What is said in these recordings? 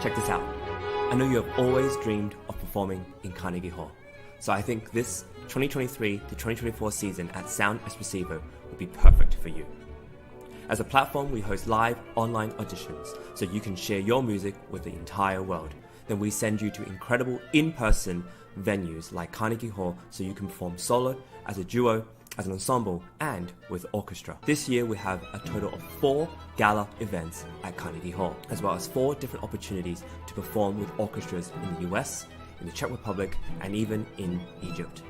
Check this out. I know you have always dreamed of performing in Carnegie Hall, so I think this 2023 to 2024 season at Sound Espressivo will be perfect for you. As a platform, we host live online auditions so you can share your music with the entire world. Then we send you to incredible in-person venues like Carnegie Hall so you can perform solo, as a duo, as an ensemble, and with orchestra. This year we have a total of 4 gala events at Carnegie Hall, as well as 4 different opportunities to perform with orchestras in the US, in the Czech Republic, and even in Egypt.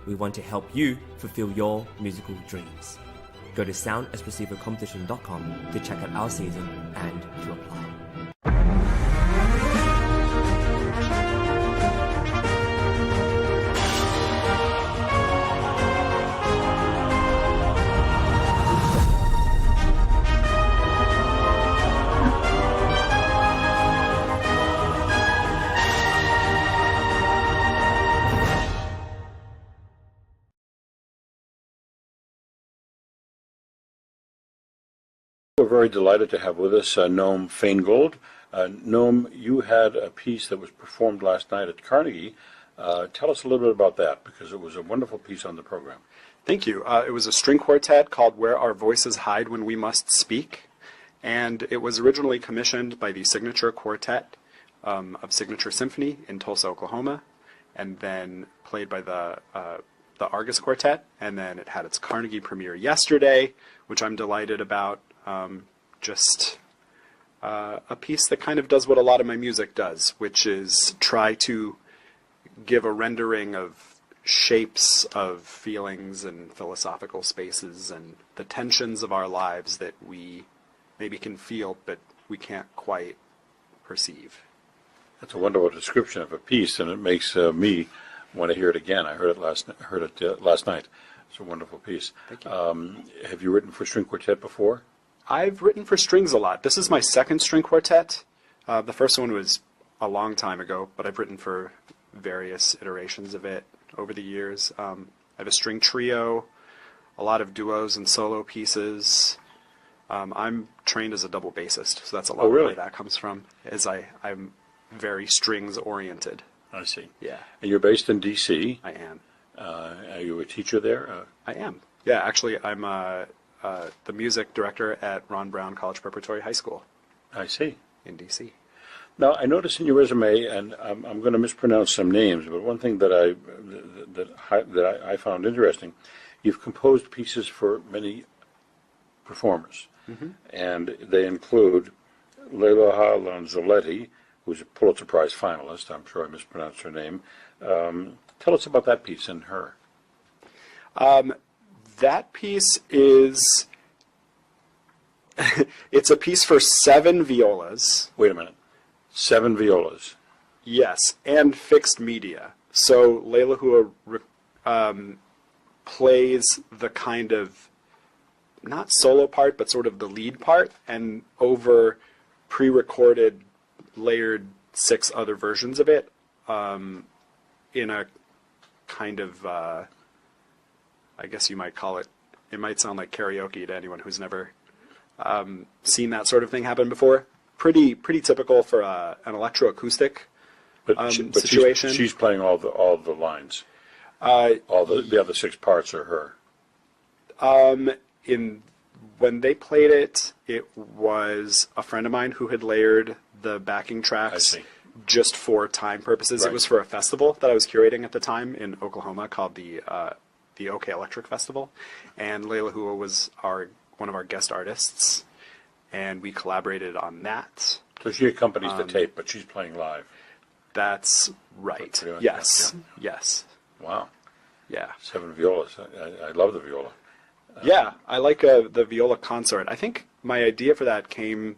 We want to help you fulfill your musical dreams. Go to soundespressivocompetition.com to check out our season and to apply. We're very delighted to have with us Noam Faingold. Noam, you had a piece that was performed last night at Carnegie. Tell us a little bit about that, because it was a wonderful piece on the program. Thank you. It was a string quartet called Where Our Voices Hide When We Must Speak, and it was originally commissioned by the Signature Quartet of Signature Symphony in Tulsa, Oklahoma, and then played by the Argus Quartet, and then it had its Carnegie premiere yesterday, which I'm delighted about. Just a piece that kind of does what a lot of my music does, which is try to give a rendering of shapes of feelings and philosophical spaces and the tensions of our lives that we maybe can feel but we can't quite perceive. That's a wonderful description of a piece, and it makes me want to hear it again. I heard it last night. It's a wonderful piece. Thank you. Have you written for string quartet before? I've written for strings a lot. This is my second string quartet. The first one was a long time ago, but I've written for various iterations of it over the years. I have a string trio, a lot of duos and solo pieces. I'm trained as a double bassist, so that's a lot of where that comes from, as I'm very strings oriented. I see. Yeah. And you're based in D.C. I am. Are you a teacher there? I am. Yeah, actually, I'm the music director at Ron Brown College Preparatory High School. I see. In D.C. Now, I noticed in your resume, and I'm going to mispronounce some names, but one thing that I found interesting, you've composed pieces for many performers, and they include Leila Lanzoletti, who's a Pulitzer Prize finalist. I'm sure I mispronounced her name. Tell us about that piece and her. That piece is, it's a piece for 7 violas. Wait a minute. 7 violas. Yes, and fixed media. So Leila Hua plays the kind of, not solo part, but sort of the lead part, and over pre-recorded, layered 6 other versions of it in a kind of, I guess you might call it might sound like karaoke to anyone who's never seen that sort of thing happen before. Pretty typical for an electroacoustic situation. She's playing all the lines. All the other 6 parts are her. When they played it, it was a friend of mine who had layered the backing tracks just for time purposes. Right. It was for a festival that I was curating at the time in Oklahoma called the OK Electric Festival, and Leila Hua was one of our guest artists, and we collaborated on that. So she accompanies the tape, but she's playing live. That's right. Yes. Yeah. Yes. Wow. Yeah. 7 violas. I love the viola. Yeah, I like the viola consort. I think my idea for that came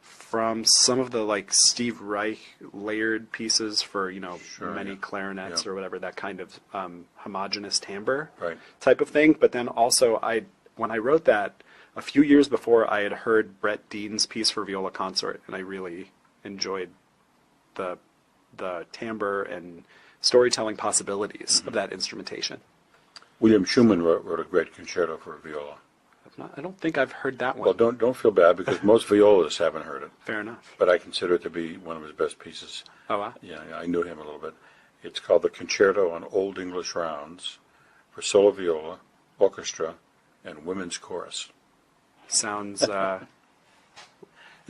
from some of the Steve Reich layered pieces for many clarinets or whatever, that kind of homogeneous timbre type of thing. But then also when I wrote that a few years before, I had heard Brett Dean's piece for viola consort, and I really enjoyed the timbre and storytelling possibilities of that instrumentation. William Schumann wrote a great concerto for viola. I don't think I've heard that one. Well, don't feel bad because most violists haven't heard it. Fair enough. But I consider it to be one of his best pieces. Oh, wow. Yeah, I knew him a little bit. It's called the Concerto on Old English Rounds for solo viola, orchestra, and women's chorus. Sounds It's like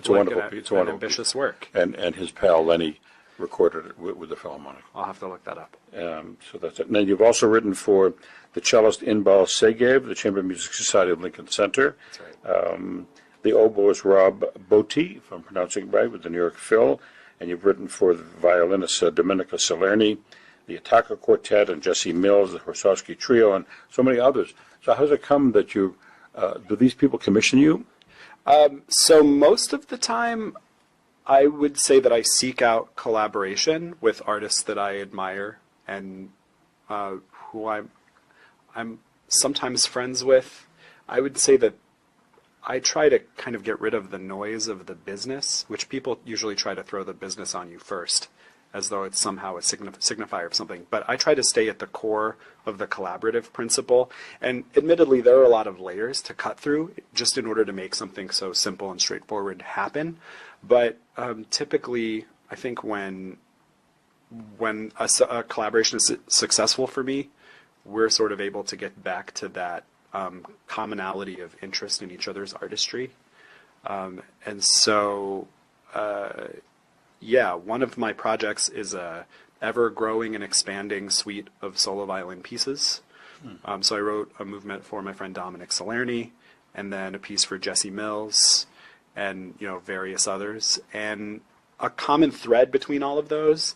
a wonderful piece. It's a an wonderful ambitious piece. work. And his pal Lenny recorded it with the Philharmonic. I'll have to look that up. So that's it. Now you've also written for the cellist Inbal Segev, the Chamber Music Society of Lincoln Center. That's right. The oboist Rob Botti, if I'm pronouncing it right, with the New York Phil. And you've written for the violinist Domenica Salerni, the Attacca Quartet, and Jesse Mills, the Horsowski Trio, and so many others. So how does it come that do these people commission you? So most of the time, I would say that I seek out collaboration with artists that I admire and who I'm sometimes friends with. I would say that I try to kind of get rid of the noise of the business, which people usually try to throw the business on you first, as though it's somehow a signifier of something. But I try to stay at the core of the collaborative principle. And admittedly, there are a lot of layers to cut through just in order to make something so simple and straightforward happen. But typically, I think when a collaboration is successful for me, we're sort of able to get back to that commonality of interest in each other's artistry. And so, one of my projects is a ever-growing and expanding suite of solo violin pieces. So I wrote a movement for my friend Dominic Salerni, and then a piece for Jesse Mills, and various others. And a common thread between all of those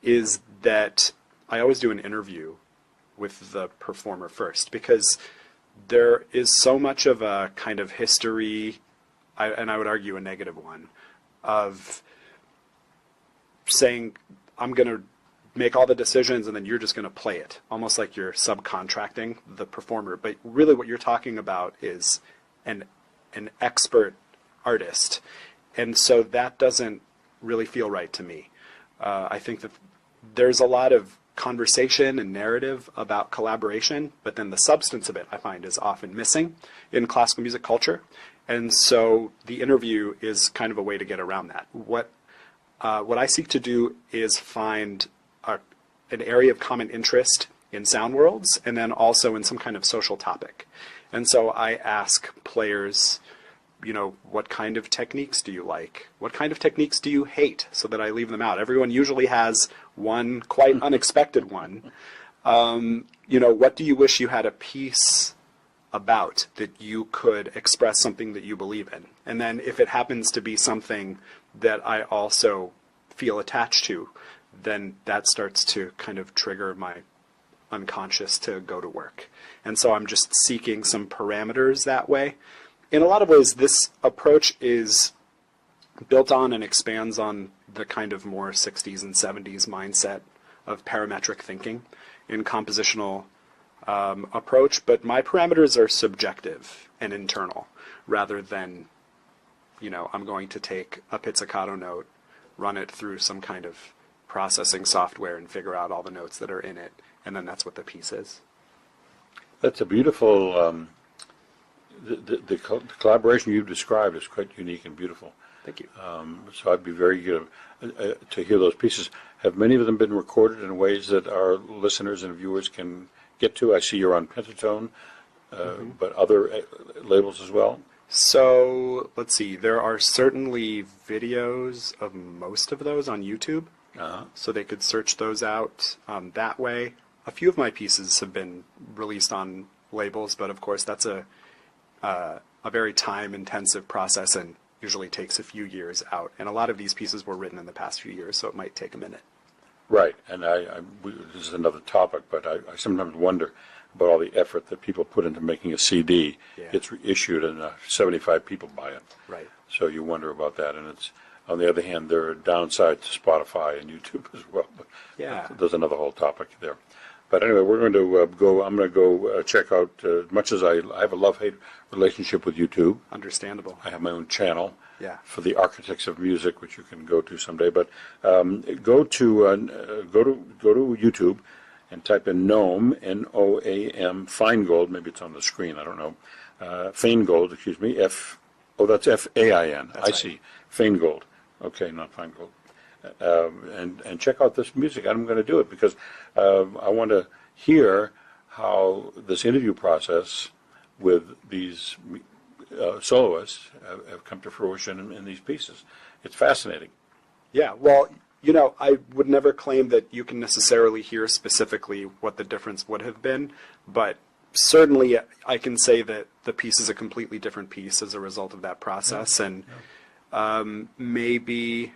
is that I always do an interview with the performer first, because there is so much of a kind of history, and I would argue a negative one, of saying, I'm going to make all the decisions and then you're just going to play it, almost like you're subcontracting the performer. But really what you're talking about is an expert artist. And so that doesn't really feel right to me. I think that there's a lot of conversation and narrative about collaboration, but then the substance of it, I find, is often missing in classical music culture. And so the interview is kind of a way to get around that. What I seek to do is find an area of common interest in sound worlds, and then also in some kind of social topic. And so I ask players, what kind of techniques do you like? What kind of techniques do you hate? So that I leave them out. Everyone usually has one quite unexpected one. What do you wish you had a piece about that you could express something that you believe in? And then if it happens to be something that I also feel attached to, then that starts to kind of trigger my unconscious to go to work. And so I'm just seeking some parameters that way. In a lot of ways, this approach is built on and expands on the kind of more 60s and 70s mindset of parametric thinking in compositional approach, but my parameters are subjective and internal rather than, I'm going to take a pizzicato note, run it through some kind of processing software and figure out all the notes that are in it, and then that's what the piece is. That's a beautiful, the collaboration you've described is quite unique and beautiful. Thank you. So I'd be very good to hear those pieces. Have many of them been recorded in ways that our listeners and viewers can get to? I see you're on Pentatone, but other labels as well? So, let's see. There are certainly videos of most of those on YouTube, so they could search those out that way. A few of my pieces have been released on labels, but of course that's a very time-intensive process and usually takes a few years out. And a lot of these pieces were written in the past few years, so it might take a minute. Right, and this is another topic, but I sometimes wonder about all the effort that people put into making a CD. Yeah. It's reissued and 75 people buy it. Right. So you wonder about that, and it's, on the other hand, there are downsides to Spotify and YouTube as well. But Yeah. there's another whole topic there. But anyway, we're going to I'm going to go check out, as much as I have a love-hate relationship with YouTube. Understandable. I have my own channel Yeah. for the Architects of Music, which you can go to someday. But go to YouTube and type in Noam, N-O-A-M, Faingold. Maybe it's on the screen. I don't know. Faingold, excuse me, that's F-A-I-N. That's right. see. Faingold. Okay, not Feingold. And check out this music. I'm going to do it because I want to hear how this interview process with these soloists have come to fruition in these pieces. It's fascinating. Yeah, well, I would never claim that you can necessarily hear specifically what the difference would have been, but certainly I can say that the piece is a completely different piece as a result of that process. And maybe,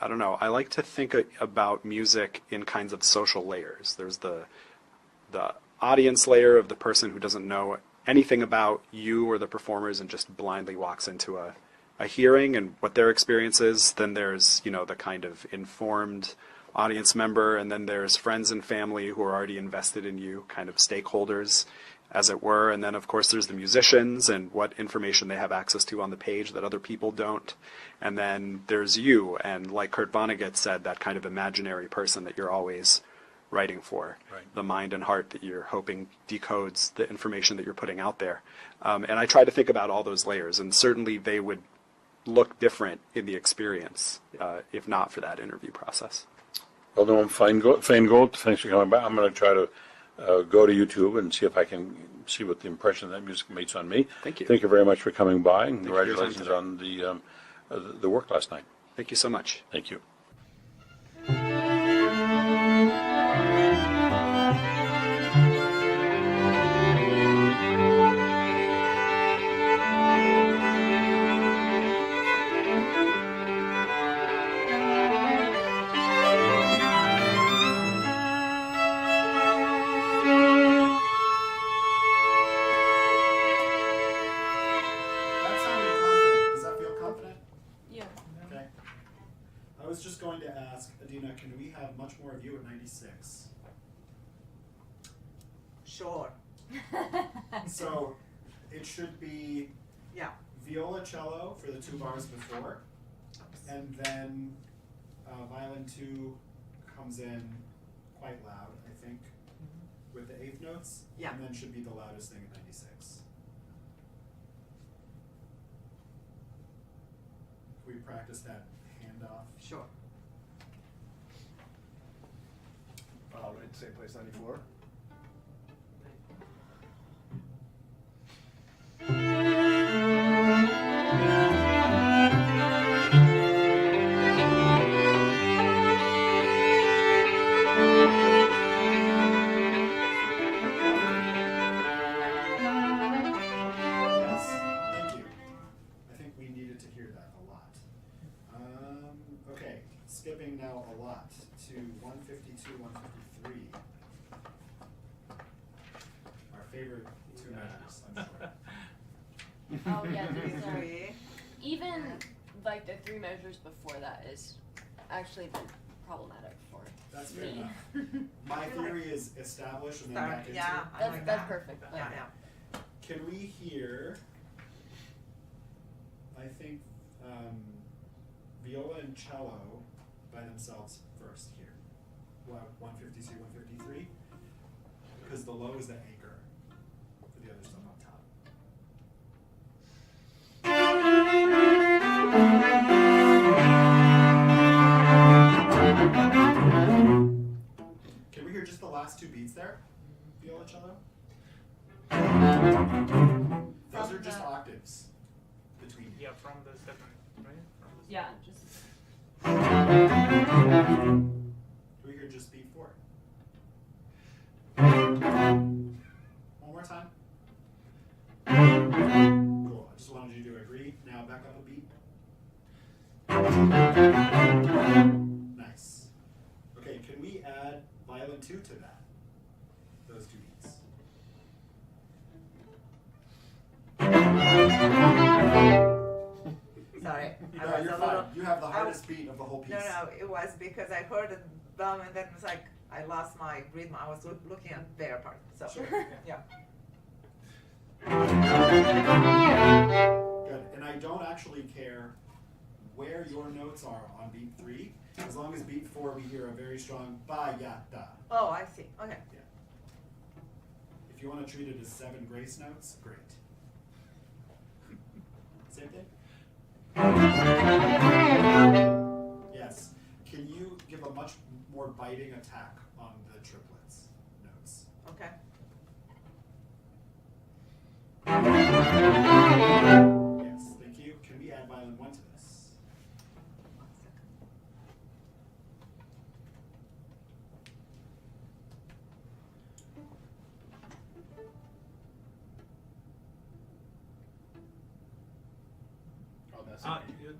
I don't know, I like to think about music in kinds of social layers. There's the audience layer of the person who doesn't know anything about you or the performers and just blindly walks into a hearing and what their experience is. Then there's, the kind of informed audience member, and then there's friends and family who are already invested in you, kind of stakeholders, as it were. And then, of course, there's the musicians and what information they have access to on the page that other people don't. And then there's you, and like Kurt Vonnegut said, that kind of imaginary person that you're always writing for, right. The mind and heart that you're hoping decodes the information that you're putting out there. And I try to think about all those layers, and certainly they would look different in the experience if not for that interview process. Well, Noam Faingold, thanks for coming back. I'm going to try to go to YouTube and see if I can see what the impression that music makes on me. Thank you. Thank you very much for coming by, and Thank you for your time congratulations on the work last night. Thank you so much. Thank you. Can we have much more of you at 96? Sure. So it should be viola cello for the 2 bars before, and then violin 2 comes in quite loud, I think, with the 8th notes, and then should be the loudest thing at 96. Can we practice that handoff? Sure. Right, same place, 94. Skipping now a lot to 152, 153. Our favorite 2 measures, I'm sure. Oh yeah, there's even like the 3 measures before that is actually been problematic for That's fair me. enough. My theory is establish and then back into it. That's perfect. Yeah. Can we hear, I think, viola and cello by themselves first here? 152, 153, because the low is the anchor for the other stuff on top. Can we hear just the last 2 beats there? Viola, cello? Those are just octaves between. Yeah, from the 7, right? Yeah, just. Can we hear just beat 4? One more time. Cool. I just wanted you to agree. Now back up a beat. Nice. Okay, can we add violin 2 to that? Those 2 beats. Sorry. No, you're fine. You have the hardest beat of the whole piece. No, it was because I heard the bum and then it was like I lost my rhythm. I was looking at their part. So Sure. yeah. Good. And I don't actually care where your notes are on beat 3, as long as beat 4 we hear a very strong ba ya da. Oh, I see. Okay. Yeah. If you want to treat it as 7 grace notes, great. Same thing? Yes. Can you give a much more biting attack on the triplets notes? Okay. Yes, thank you. Can we add violin 1 to this? 1 second. Oh, that's Ah, it.